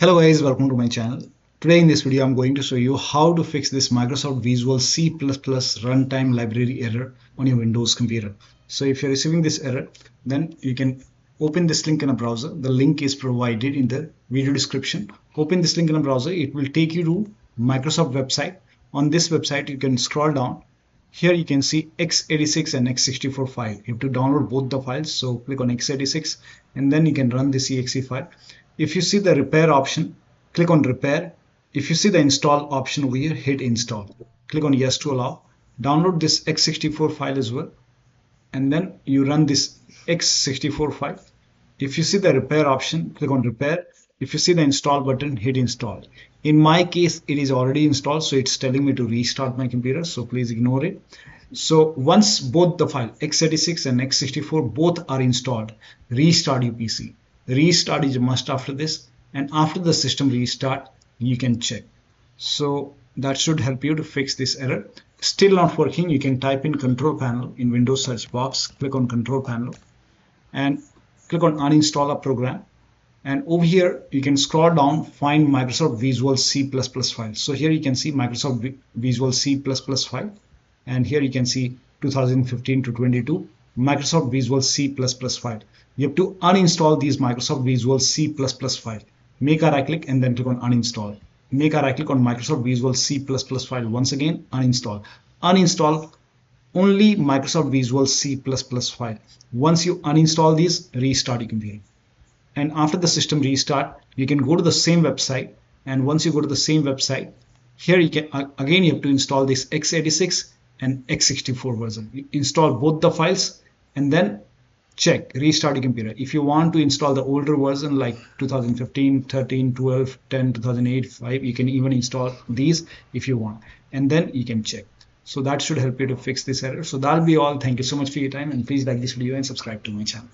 Hello guys, welcome to my channel. Today in this video I'm going to show you how to fix this Microsoft Visual C++ runtime library error on your Windows computer. So if you're receiving this error, then you can open this link in a browser. The link is provided in the video description. Open this link in a browser. It will take you to Microsoft website. On this website you can scroll down. Here you can see x86 and x64 file. You have to download both the files. So click on x86 and then you can run this exe file. If you see the repair option, click on repair. If you see the install option over here, hit install. Click on yes to allow. Download this x64 file as well. And then you run this x64 file. If you see the repair option, click on repair. If you see the install button, hit install. In my case, it is already installed, so it's telling me to restart my computer, so please ignore it. So once both the file x86 and x64 both are installed, restart your PC. Restart is a must after this, and after the system restart you can check. So that should help you to fix this error. Still not working, you can type in control panel in Windows search box, click on control panel and click on uninstall a program, and over here you can scroll down, find Microsoft Visual C++ file. So here you can see Microsoft Visual C++ file, and here you can see 2015 to 22 Microsoft Visual C++ file. You have to uninstall these Microsoft Visual C++ file. Make a right click and then click on uninstall. Make a right click on Microsoft Visual C++ file. Once again, uninstall. Uninstall only Microsoft Visual C++ file. Once you uninstall these, restart your computer. And after the system restart, you can go to the same website. And once you go to the same website, here you can again you have to install this x86 and x64 version. You install both the files and then check, restart your computer. If you want to install the older version like 2015, 13, 12, 10, 2008, 5, you can even install these if you want, and then you can check. So that should help you to fix this error. So that'll be all. Thank you so much for your time, and please like this video and subscribe to my channel.